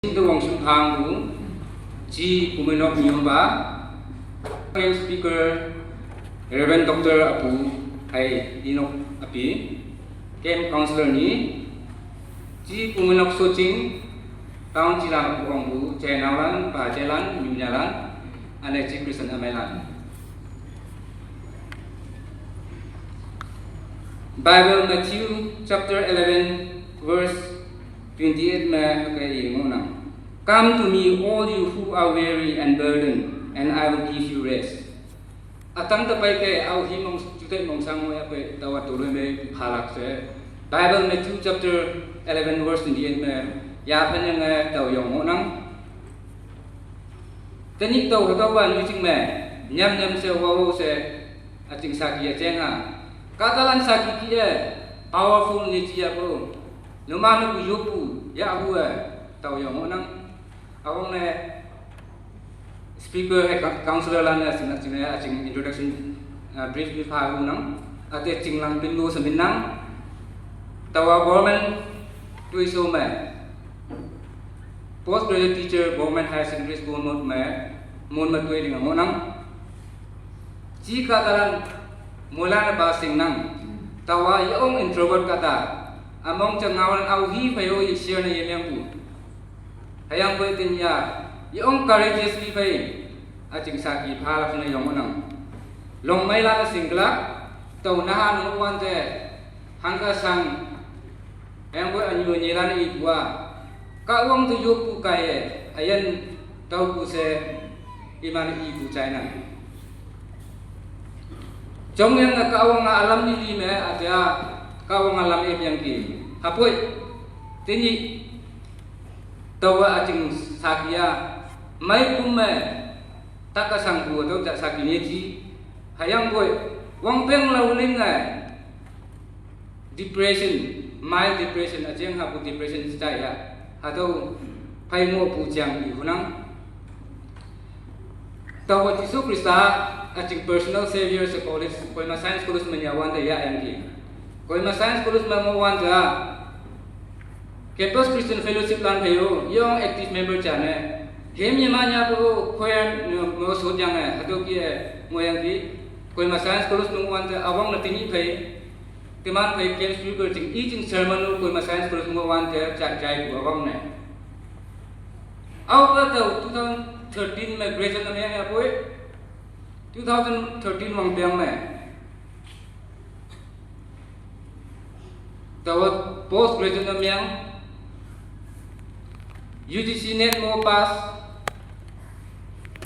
The Wang Shun Hang Ji Kumenok Nyumba, Speaker Reverend Dr. Apu Hai Dinok Api, Camp Councillor Ni, Ji Kumenok Soching, Town Jilan Wangbu, Jainalan, Pajalan, Nyunyalan, and Ji Christian Amelan. Bible Matthew chapter 11 verse 28 में Come to me, all you who are weary and burdened, and I will give you rest. Atang tapai ke au hi mong jutai mong sang mo ape tawa turun me phalak se. Bible Matthew chapter 11 verse 28 में ya phan yang tàu yong mo nang. Tenik tàu tàu ban yu ching me nyam nyam se wo se aching saki ya cheng ha. Katalan saki ki powerful ni chia bro. Numanu ku yupu ya hu tàu yong mo nang. Awang ne speaker councillor lan aching introduction brief bi pha nang ate chinglang pin lo samin nang tawa government tuiso me postgraduate teacher government higher secondary school mot me mon ma tuai ding mo nang chi ka taran mula na ba sing nang tawa yong introvert kata among changawan au hi phayo I share na yemyang pu hayang boy tin ya yong courageously pai aching saki phala khna yong nang long mai la singla to na han no wan te hangka sang hayang boy anyu ni la ni tua ka wong tu yu pu kai ayan tau pu se iman I pu chai na jong yang ka wong alam ni li me aja ka wong alam em yang ki hapoi tini tawa aching sakia mai pumme taka sangku to ja sakini ji hayang boy wang peng lauling depression mild depression ajeng hapu depression stai ya atau pai mo pu jang I hunang tawa Yesus Krista aching personal savior sa college koi ma science college manyawan ta ya MD koi ma science college mamuwan ta Campus Christian Fellowship lan phayo yong active member chane hem yama nya po khoyan mo sod yang hado ki moyang ki koi ma science college nung wan awang na tini phai timan phai camp speaker ching I ching sermon koi ma science college mo wan te chak jai ku awang ne aw pa to 2013 में graduate में है कोई 2013 wang piang में तो post graduate में UGC net mo pass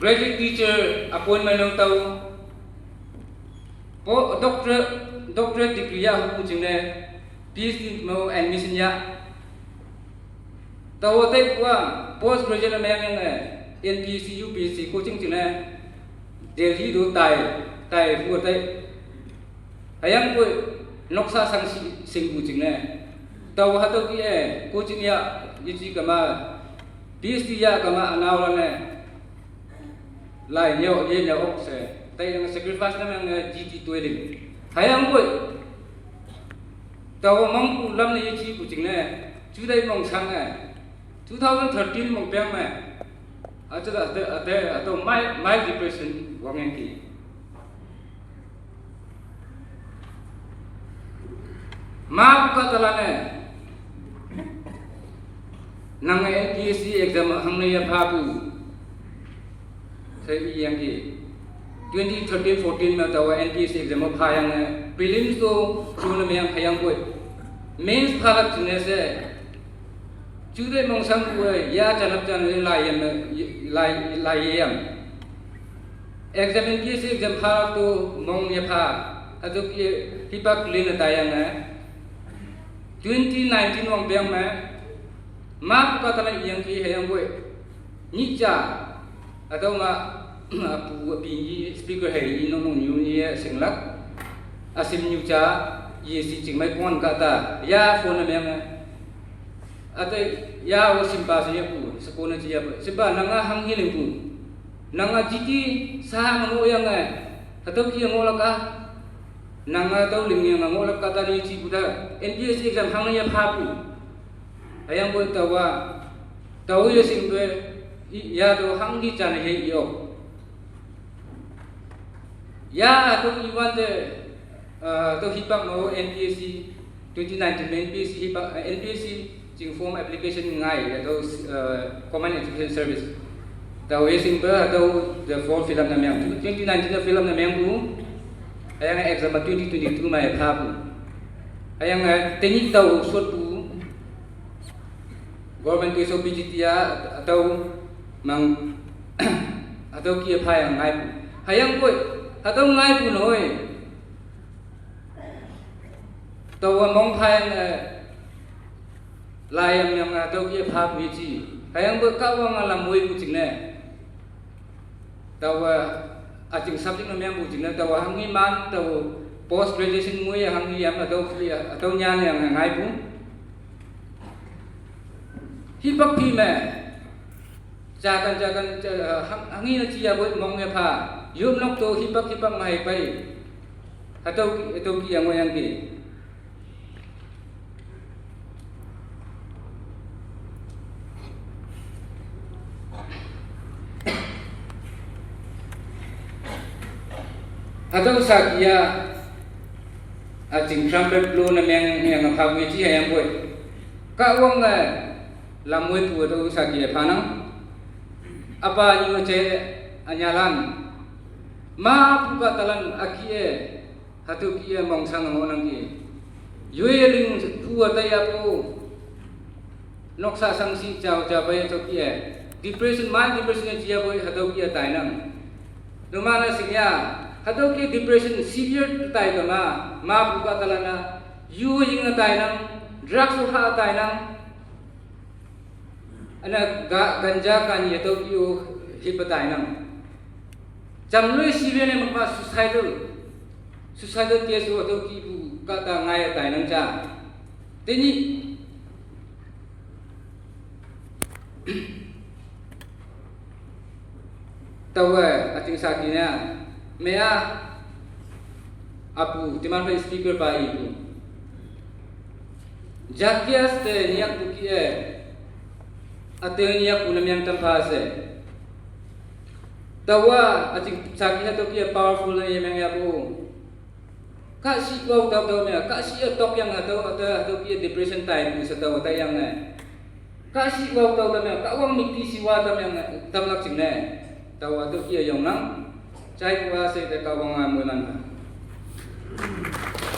graduate teacher appointment nong tau po doctorate degree ya hu jingne PhD mo admission ya tau te kwa post graduate me NPC UPC coaching jingne Delhi do tai fu te hayang ko noksa sang sing hu jingne tau ha to ki coaching ya yichi kama PhD ya kama anawlan lai nyo ye nyo ok se tai ng sacrifice na ng GT toiling hayang boy taw mong ulam ni chi ku jing ne chu dai mong sang 2013 mong pem me acha ate to my depression wang yang ki ma ka talane nang NPSC exam hang ne phapu sai yang ki 2013-14 में तवा NPSC exam pha yang prelims to chuna me yang phayang koi mains phalak chune se chude mong sang ko ya chanap chan lai yam exam NPSC exam pha to mong ya pha adu ki hipak lin ta yang 2019 wang bang me ma ka tala yang ki hayang boy ni cha atau ma pu pi speaker hai no no new ni singlak asim new cha ye si ching mai kon ka ta ya phone me ma atai ya o simpa se pu sekona ji ya simpa nanga hang hiling pu nanga jiti sa mango yang atau ki ngo la ka nanga tau ling yang ngo la ka ta ni chi pu da NPSC exam hang ya pha pu hayang boy tawa tàu yêu sinh đuôi ya to hang đi chan he yo ya to iwan de to hipak no NPSC 2019 NPSC hipak NPSC jing form application ngai to Common Education Service tàu yêu sinh đuôi tàu the form film na meng 2019 film na meng bu ayang exam 2022 mai pha bu ayang technique tàu suốt bu government ke so PGT atau mang atau kia phai ngai hayang koi atau ngai pu noi tàu mong phai lai yang atau kia pha pu chi hayang bo ka wang la moi pu ching ne tàu aching subject na meng pu ching ne tàu hangi man tàu post graduation moi hangi yam atau nyan yang ngai pu hipak pi me jagan hangi na chia boy mong ya pha yum nok to hipak mai pai atau ki yang yang ki atau sakia aching trumpet blow na yang pha wi chi yang boy ka wong lamoi pu atau sakia phanang apa nyu che anyalan ma puka talan akie hatu kie mong sang ngonang ki yueling pu ataya pu noksa sang si chao cha bai to kie depression chia boy hatu kie tai nang dumana singya hatu kie depression severe tai ka ma puka talana yu ying tai nang drugs ha tai nang ana ganja kan ye to kyu hipatai nam jamloi sibe ne ma suicidal case to ki bu ka ta ngai tai nang cha teni tawa ating sakina mea apu timan pa speaker pa ibu jakias te niak bukie atenya punamyang tampase tawa aching sakina to kia powerful na yemang yapu ka si ko taw me ka si tok yang atau kia depression time sa taw tayang na ka si ko taw me ka wang mikti siwa tam yang tamlak sing na tawa to kia yong nang chai kwa se te ka wang mo nan